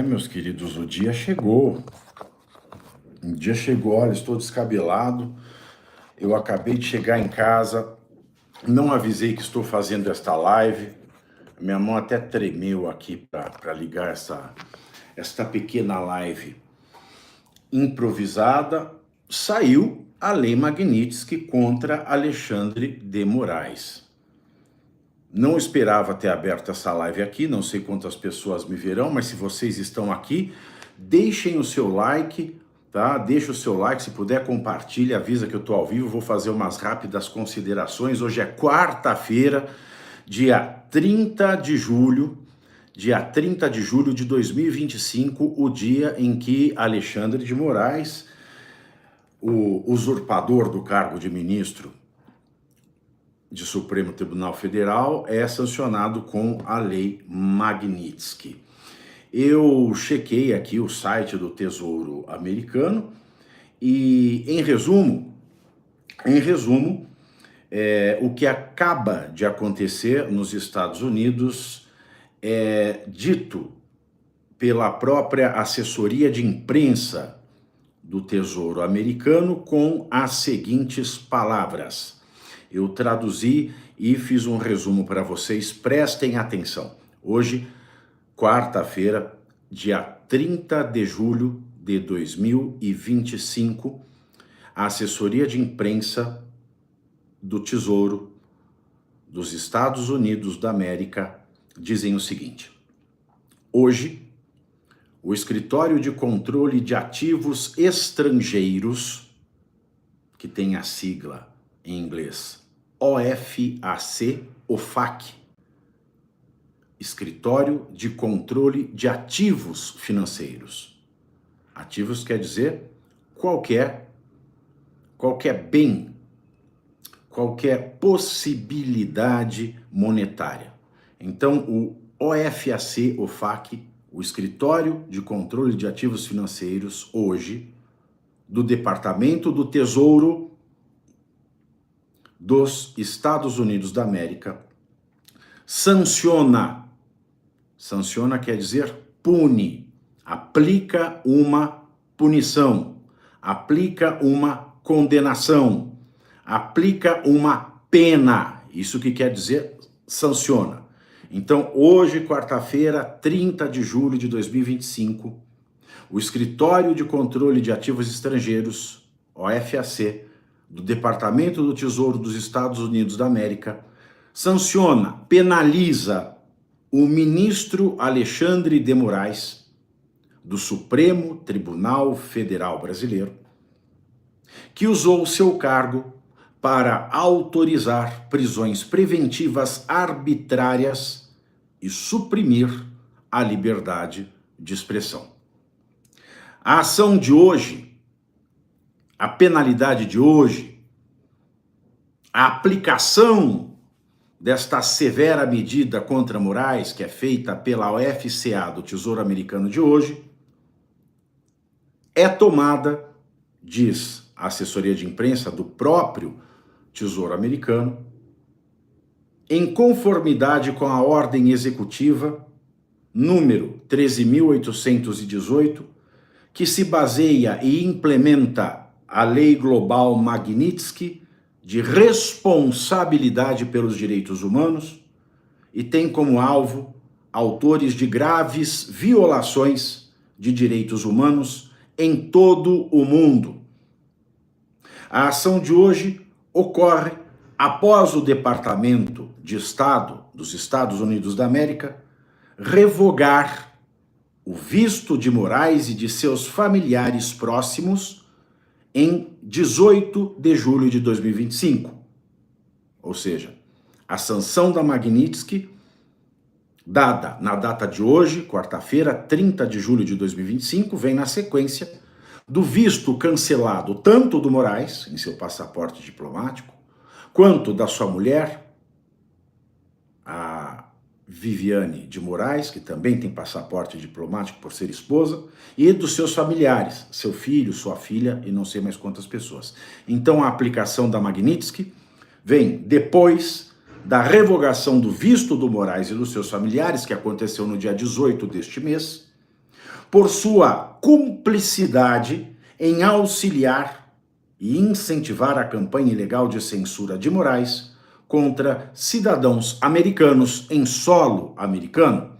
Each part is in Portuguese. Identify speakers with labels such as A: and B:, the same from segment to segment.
A: Meus queridos, o dia chegou. O dia chegou, olha, estou descabelado. Eu acabei de chegar em casa, não avisei que estou fazendo esta live. Minha mão até tremeu aqui para ligar esta pequena live improvisada. Saiu a Lei Magnitsky contra Alexandre de Moraes. Não esperava ter aberto essa live aqui, não sei quantas pessoas me verão, mas se vocês estão aqui, deixem o seu like, tá? Deixa o seu like, se puder compartilha, avisa que eu tô ao vivo, vou fazer umas rápidas considerações. Hoje é quarta-feira, dia 30 de julho de 2025, o dia em que Alexandre de Moraes, o usurpador do cargo de ministro de Supremo Tribunal Federal, é sancionado com a Lei Magnitsky. Eu chequei aqui o site do Tesouro Americano e, em resumo, o que acaba de acontecer nos Estados Unidos é dito pela própria assessoria de imprensa do Tesouro Americano com as seguintes palavras. Eu traduzi e fiz um resumo para vocês, prestem atenção. Hoje, quarta-feira, dia 30 de julho de 2025, a assessoria de imprensa do Tesouro dos Estados Unidos da América dizem o seguinte: hoje, o Escritório de Controle de Ativos Estrangeiros, que tem a sigla em inglês OFAC, Escritório de Controle de Ativos Financeiros. Ativos quer dizer qualquer bem, qualquer possibilidade monetária. Então, o OFAC, o Escritório de Controle de Ativos Financeiros, hoje, do Departamento do Tesouro dos Estados Unidos da América, sanciona quer dizer pune, aplica uma punição, aplica uma condenação, aplica uma pena, isso que quer dizer sanciona. Então, hoje, quarta-feira, 30 de julho de 2025, o Escritório de Controle de Ativos Estrangeiros, OFAC, do Departamento do Tesouro dos Estados Unidos da América, sanciona, penaliza o ministro Alexandre de Moraes, do Supremo Tribunal Federal Brasileiro, que usou seu cargo para autorizar prisões preventivas arbitrárias e suprimir a liberdade de expressão. A ação de hoje, a penalidade de hoje, a aplicação desta severa medida contra Moraes, que é feita pela OFCA do Tesouro Americano de hoje, é tomada, diz a assessoria de imprensa do próprio Tesouro Americano, em conformidade com a ordem executiva número 13.818, que se baseia e implementa a Lei Global Magnitsky de responsabilidade pelos direitos humanos e tem como alvo autores de graves violações de direitos humanos em todo o mundo. A ação de hoje ocorre após o Departamento de Estado dos Estados Unidos da América revogar o visto de Moraes e de seus familiares próximos em 18 de julho de 2025. Ou seja, a sanção da Magnitsky, dada na data de hoje, quarta-feira, 30 de julho de 2025, vem na sequência do visto cancelado tanto do Moraes, em seu passaporte diplomático, quanto da sua mulher, a Viviane de Moraes, que também tem passaporte diplomático por ser esposa, e dos seus familiares, seu filho, sua filha e não sei mais quantas pessoas. Então a aplicação da Magnitsky vem depois da revogação do visto do Moraes e dos seus familiares, que aconteceu no dia 18 deste mês, por sua cumplicidade em auxiliar e incentivar a campanha ilegal de censura de Moraes contra cidadãos americanos em solo americano,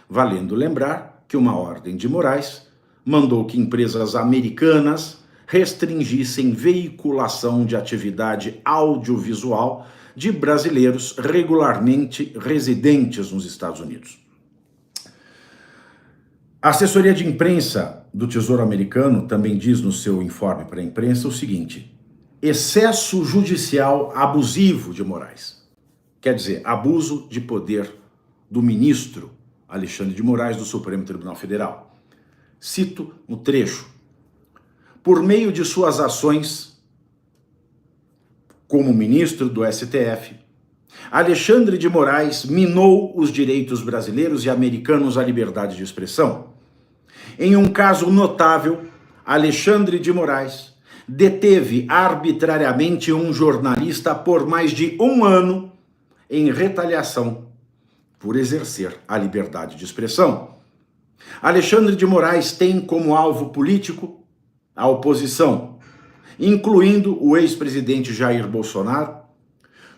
A: valendo lembrar que uma ordem de Moraes mandou que empresas americanas restringissem veiculação de atividade audiovisual de brasileiros regularmente residentes nos Estados Unidos. A assessoria de imprensa do Tesouro Americano também diz no seu informe para a imprensa o seguinte: excesso judicial abusivo de Moraes. Quer dizer, abuso de poder do ministro Alexandre de Moraes do Supremo Tribunal Federal. Cito no trecho: por meio de suas ações como ministro do STF, Alexandre de Moraes minou os direitos brasileiros e americanos à liberdade de expressão. Em um caso notável, Alexandre de Moraes deteve arbitrariamente um jornalista por mais de um ano em retaliação por exercer a liberdade de expressão. Alexandre de Moraes tem como alvo político a oposição, incluindo o ex-presidente Jair Bolsonaro,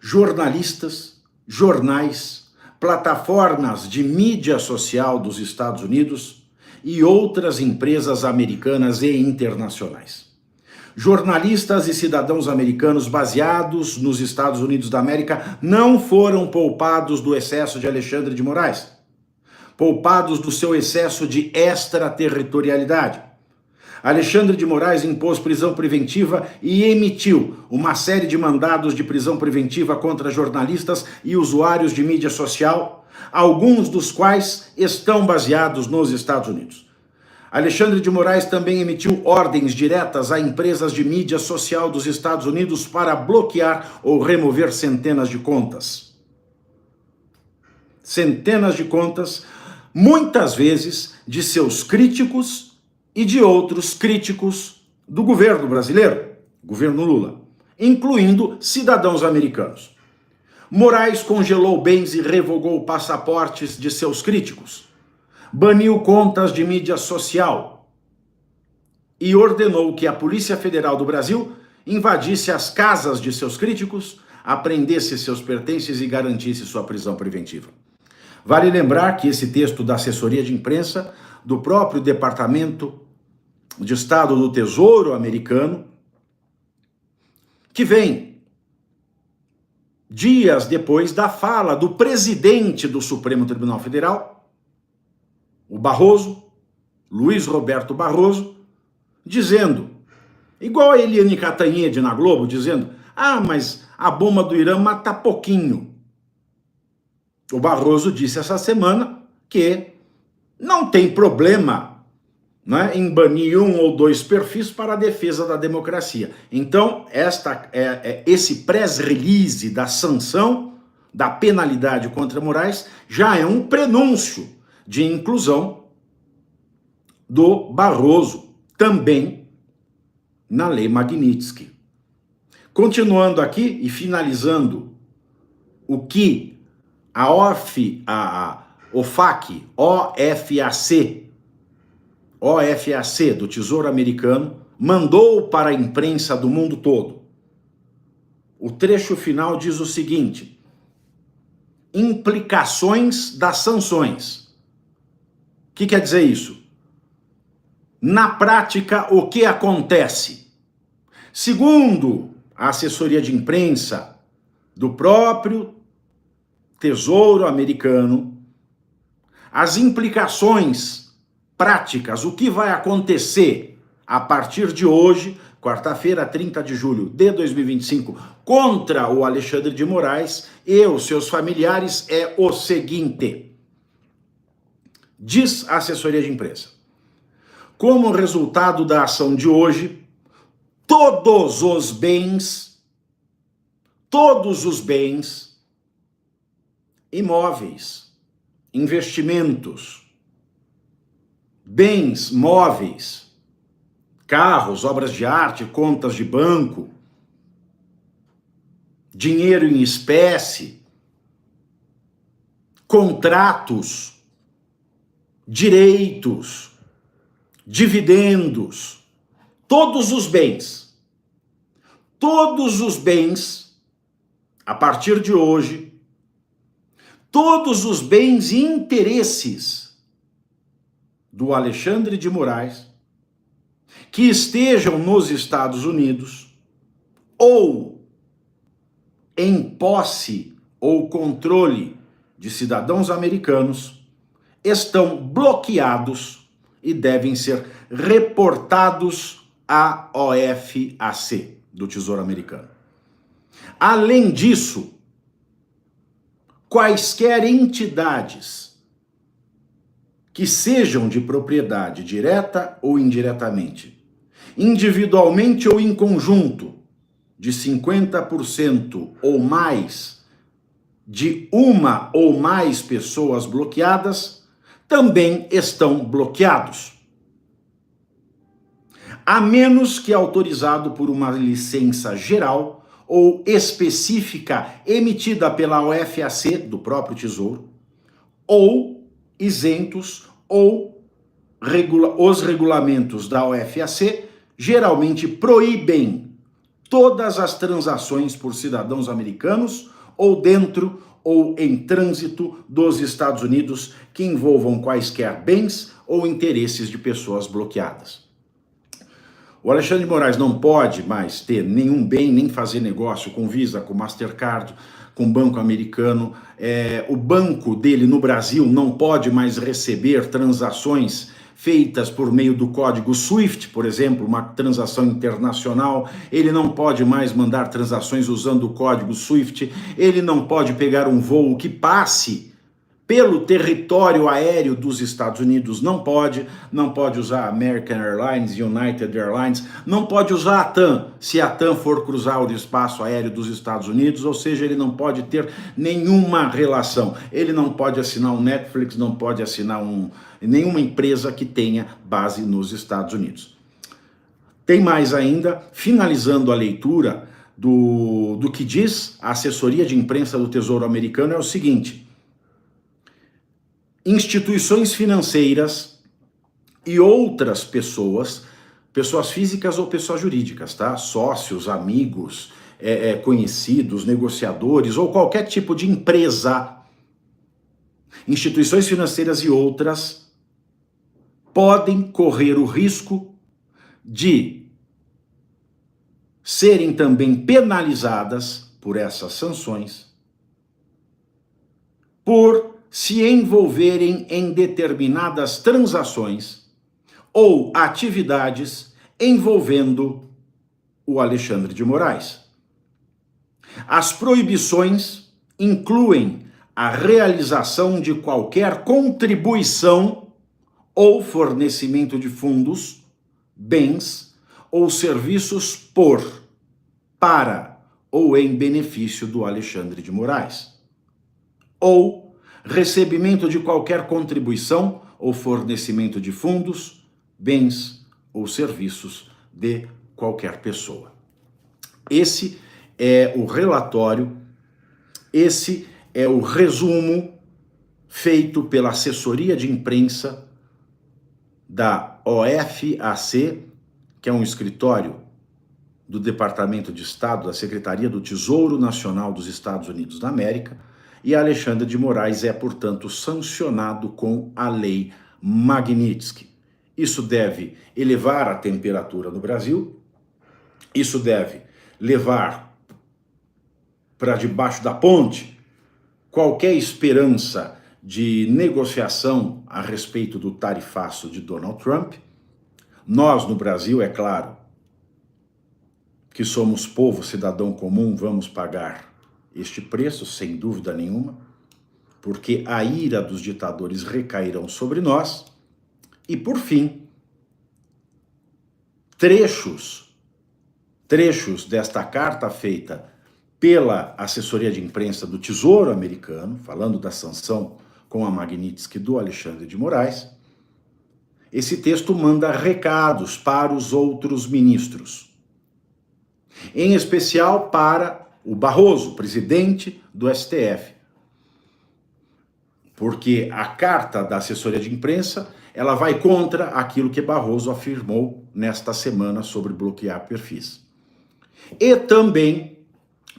A: jornalistas, jornais, plataformas de mídia social dos Estados Unidos e outras empresas americanas e internacionais. Jornalistas e cidadãos americanos baseados nos Estados Unidos da América não foram poupados do excesso de Alexandre de Moraes, poupados do seu excesso de extraterritorialidade. Alexandre de Moraes impôs prisão preventiva e emitiu uma série de mandados de prisão preventiva contra jornalistas e usuários de mídia social, alguns dos quais estão baseados nos Estados Unidos. Alexandre de Moraes também emitiu ordens diretas a empresas de mídia social dos Estados Unidos para bloquear ou remover centenas de contas. Centenas de contas, muitas vezes de seus críticos e de outros críticos do governo brasileiro, governo Lula, incluindo cidadãos americanos. Moraes congelou bens e revogou passaportes de seus críticos, baniu contas de mídia social e ordenou que a Polícia Federal do Brasil invadisse as casas de seus críticos, apreendesse seus pertences e garantisse sua prisão preventiva. Vale lembrar que esse texto da assessoria de imprensa do próprio Departamento de Estado do Tesouro americano, que vem dias depois da fala do presidente do Supremo Tribunal Federal, o Barroso, Luiz Roberto Barroso, dizendo, igual a Eliane Cantanhede na Globo, dizendo, mas a bomba do Irã mata pouquinho. O Barroso disse essa semana que não tem problema, né, em banir um ou dois perfis para a defesa da democracia. Então, esse press release da sanção, da penalidade contra Moraes, já é um prenúncio de inclusão do Barroso, também na Lei Magnitsky. Continuando aqui e finalizando o que a OFAC do Tesouro Americano mandou para a imprensa do mundo todo. O trecho final diz o seguinte: implicações das sanções. O que quer dizer isso? Na prática, o que acontece? Segundo a assessoria de imprensa do próprio Tesouro Americano, as implicações práticas, o que vai acontecer a partir de hoje, quarta-feira, 30 de julho de 2025, contra o Alexandre de Moraes e os seus familiares é o seguinte: diz a assessoria de imprensa, como resultado da ação de hoje, todos os bens, imóveis, investimentos, bens móveis, carros, obras de arte, contas de banco, dinheiro em espécie, contratos, direitos, dividendos, todos os bens, a partir de hoje, todos os bens e interesses do Alexandre de Moraes que estejam nos Estados Unidos ou em posse ou controle de cidadãos americanos estão bloqueados e devem ser reportados à OFAC do Tesouro Americano. Além disso, quaisquer entidades que sejam de propriedade direta ou indiretamente, individualmente ou em conjunto, de 50% ou mais de uma ou mais pessoas bloqueadas, também estão bloqueados. A menos que autorizado por uma licença geral ou específica emitida pela OFAC, do próprio Tesouro, ou isentos, ou os regulamentos da OFAC geralmente proíbem todas as transações por cidadãos americanos ou dentro ou em trânsito dos Estados Unidos que envolvam quaisquer bens ou interesses de pessoas bloqueadas. O Alexandre de Moraes não pode mais ter nenhum bem, nem fazer negócio com Visa, com Mastercard, com banco americano. O banco dele no Brasil não pode mais receber transações feitas por meio do código SWIFT, por exemplo, uma transação internacional. Ele não pode mais mandar transações usando o código SWIFT. Ele não pode pegar um voo que passe pelo território aéreo dos Estados Unidos, não pode usar American Airlines, United Airlines, não pode usar a TAM, se a TAM for cruzar o espaço aéreo dos Estados Unidos, ou seja, ele não pode ter nenhuma relação, ele não pode assinar um Netflix, não pode assinar nenhuma empresa que tenha base nos Estados Unidos. Tem mais ainda, finalizando a leitura do que diz a assessoria de imprensa do Tesouro Americano, é o seguinte: instituições financeiras e outras pessoas físicas ou pessoas jurídicas, tá? Sócios, amigos, conhecidos, negociadores ou qualquer tipo de empresa, instituições financeiras e outras podem correr o risco de serem também penalizadas por essas sanções por se envolverem em determinadas transações ou atividades envolvendo o Alexandre de Moraes. As proibições incluem a realização de qualquer contribuição ou fornecimento de fundos, bens ou serviços para ou em benefício do Alexandre de Moraes, ou recebimento de qualquer contribuição ou fornecimento de fundos, bens ou serviços de qualquer pessoa. Esse é o relatório, esse é o resumo feito pela assessoria de imprensa da OFAC, que é um escritório do Departamento de Estado, da Secretaria do Tesouro Nacional dos Estados Unidos da América, e Alexandre de Moraes é, portanto, sancionado com a Lei Magnitsky. Isso deve elevar a temperatura no Brasil, isso deve levar para debaixo da ponte qualquer esperança de negociação a respeito do tarifaço de Donald Trump. Nós, no Brasil, é claro, que somos povo, cidadão comum, vamos pagar este preço, sem dúvida nenhuma, porque a ira dos ditadores recairão sobre nós. E, por fim, trechos desta carta feita pela assessoria de imprensa do Tesouro Americano, falando da sanção com a Magnitsky do Alexandre de Moraes. Esse texto manda recados para os outros ministros, em especial para o Barroso, presidente do STF, porque a carta da assessoria de imprensa ela vai contra aquilo que Barroso afirmou nesta semana sobre bloquear perfis. E também,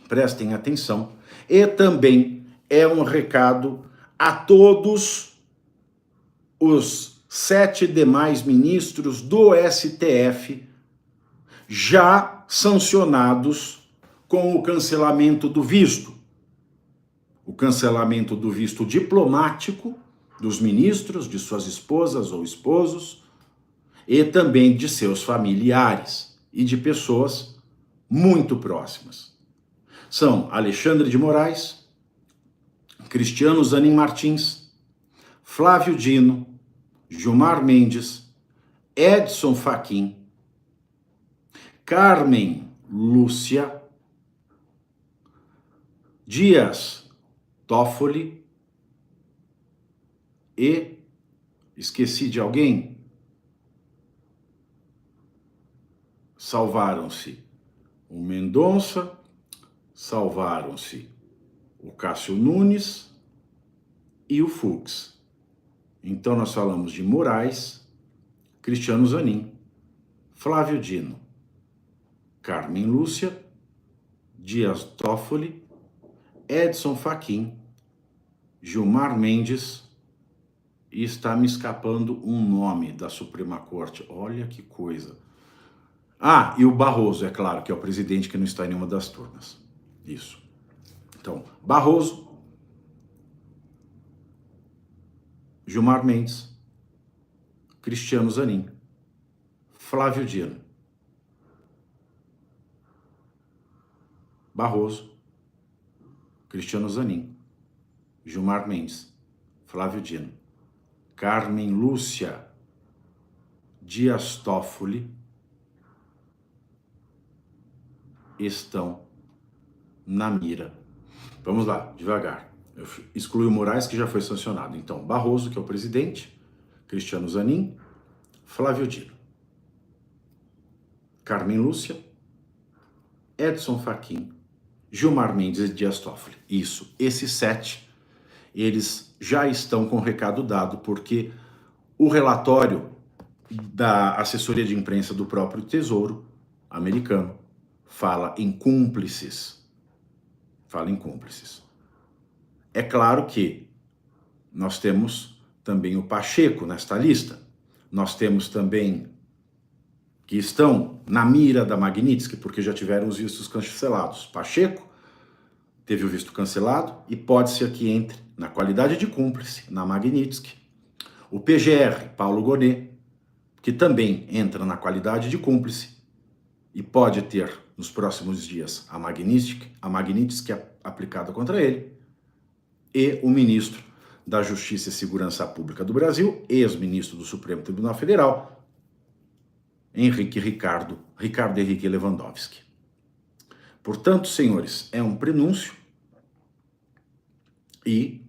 A: prestem atenção, e também é um recado a todos os 7 demais ministros do STF já sancionados com o cancelamento do visto. O cancelamento do visto diplomático dos ministros, de suas esposas ou esposos, e também de seus familiares e de pessoas muito próximas. São Alexandre de Moraes, Cristiano Zanin Martins, Flávio Dino, Gilmar Mendes, Edson Fachin, Carmen Lúcia, Dias Toffoli e, esqueci de alguém? Salvaram-se o Mendonça, salvaram-se o Cássio Nunes e o Fux. Então nós falamos de Moraes, Cristiano Zanin, Flávio Dino, Carmen Lúcia, Dias Toffoli, Edson Fachin, Gilmar Mendes, e está me escapando um nome da Suprema Corte. Olha que coisa. Ah, e o Barroso, é claro, que é o presidente que não está em nenhuma das turmas. Isso. Então, Barroso, Gilmar Mendes, Cristiano Zanin, Flávio Dino, Barroso, Cristiano Zanin, Gilmar Mendes, Flávio Dino, Carmen Lúcia, Dias Toffoli estão na mira. Vamos lá, devagar. Eu excluí o Moraes, que já foi sancionado. Então, Barroso, que é o presidente, Cristiano Zanin, Flávio Dino, Carmen Lúcia, Edson Fachin, Gilmar Mendes e Dias Toffoli. Isso, esses 7, eles já estão com o recado dado, porque o relatório da assessoria de imprensa do próprio Tesouro americano fala em cúmplices. Fala em cúmplices. É claro que nós temos também o Pacheco nesta lista. Nós temos também que estão na mira da Magnitsky, porque já tiveram os vistos cancelados. Pacheco teve o visto cancelado e pode ser que entre na qualidade de cúmplice na Magnitsky. O PGR, Paulo Gonet, que também entra na qualidade de cúmplice e pode ter nos próximos dias a Magnitsky aplicada contra ele, e o ministro da Justiça e Segurança Pública do Brasil, ex-ministro do Supremo Tribunal Federal, Ricardo Henrique Lewandowski. Portanto, senhores, é um prenúncio e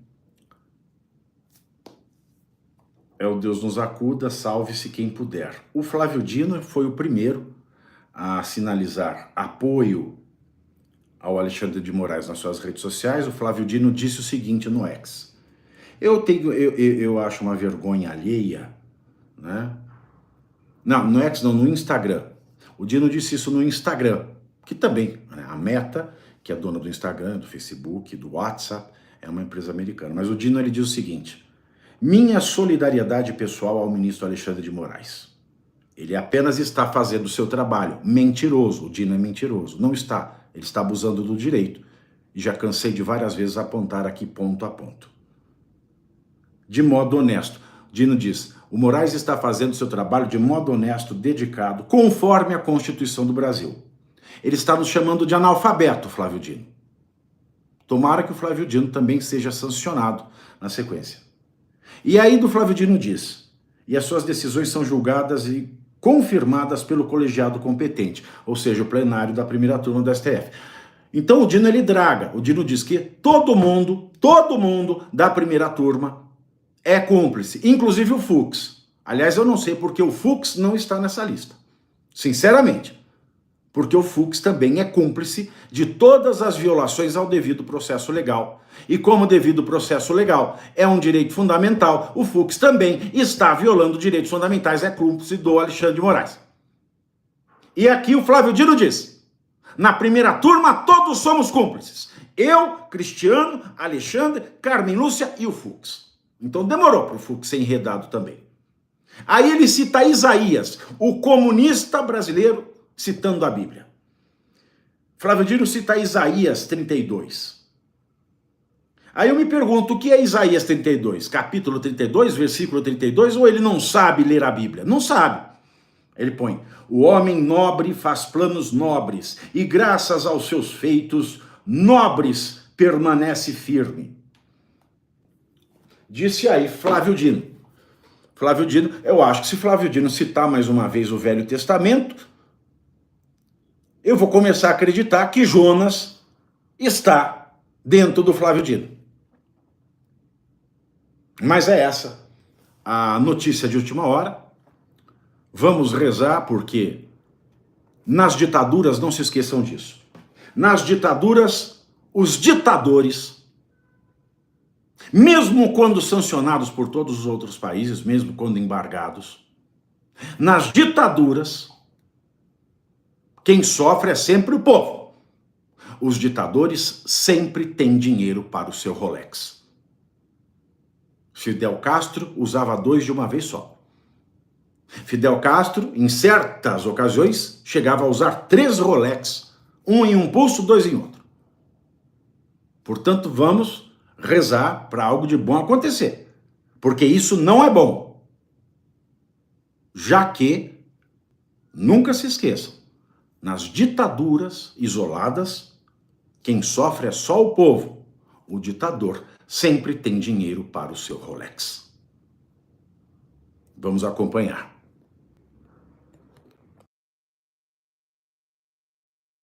A: é o Deus nos acuda, salve-se quem puder. O Flávio Dino foi o primeiro a sinalizar apoio ao Alexandre de Moraes nas suas redes sociais. O Flávio Dino disse o seguinte no X: eu acho uma vergonha alheia, né? Não, no X não, no Instagram. O Dino disse isso no Instagram, que também, né, a Meta, que é dona do Instagram, do Facebook, do WhatsApp, é uma empresa americana. Mas o Dino, ele diz o seguinte: minha solidariedade pessoal ao ministro Alexandre de Moraes. Ele apenas está fazendo o seu trabalho. Mentiroso, o Dino é mentiroso. Não está, ele está abusando do direito. E já cansei de várias vezes apontar aqui ponto a ponto. De modo honesto. O Dino diz: o Moraes está fazendo o seu trabalho de modo honesto, dedicado, conforme a Constituição do Brasil. Ele está nos chamando de analfabeto, Flávio Dino. Tomara que o Flávio Dino também seja sancionado na sequência. E aí do Flávio Dino diz: e as suas decisões são julgadas e confirmadas pelo colegiado competente, ou seja, o plenário da primeira turma do STF. Então o Dino, ele draga. O Dino diz que todo mundo da primeira turma é cúmplice, inclusive o Fux. Aliás, eu não sei porque o Fux não está nessa lista. Sinceramente. Porque o Fux também é cúmplice de todas as violações ao devido processo legal. E como o devido processo legal é um direito fundamental, o Fux também está violando direitos fundamentais, é cúmplice do Alexandre de Moraes. E aqui o Flávio Dino diz, na primeira turma todos somos cúmplices. Eu, Cristiano, Alexandre, Carmen Lúcia e o Fux. Então demorou para o Fux ser enredado também. Aí ele cita Isaías, o comunista brasileiro, citando a Bíblia. Flávio Dino cita Isaías 32. Aí eu me pergunto, o que é Isaías 32? Capítulo 32, versículo 32, ou ele não sabe ler a Bíblia? Não sabe. Ele põe, o homem nobre faz planos nobres, e graças aos seus feitos nobres permanece firme. Disse aí Flávio Dino. Flávio Dino, eu acho que se Flávio Dino citar mais uma vez o Velho Testamento, eu vou começar a acreditar que Jonas está dentro do Flávio Dino. Mas é essa a notícia de última hora. Vamos rezar, porque nas ditaduras, não se esqueçam disso, nas ditaduras, os ditadores, mesmo quando sancionados por todos os outros países, mesmo quando embargados, nas ditaduras, quem sofre é sempre o povo. Os ditadores sempre têm dinheiro para o seu Rolex. Fidel Castro usava 2 de uma vez só. Fidel Castro, em certas ocasiões, chegava a usar 3 Rolex, um em um pulso, 2 em outro. Portanto, vamos rezar para algo de bom acontecer, porque isso não é bom. Já que, nunca se esqueçam, nas ditaduras isoladas, quem sofre é só o povo. O ditador sempre tem dinheiro para o seu Rolex. Vamos acompanhar.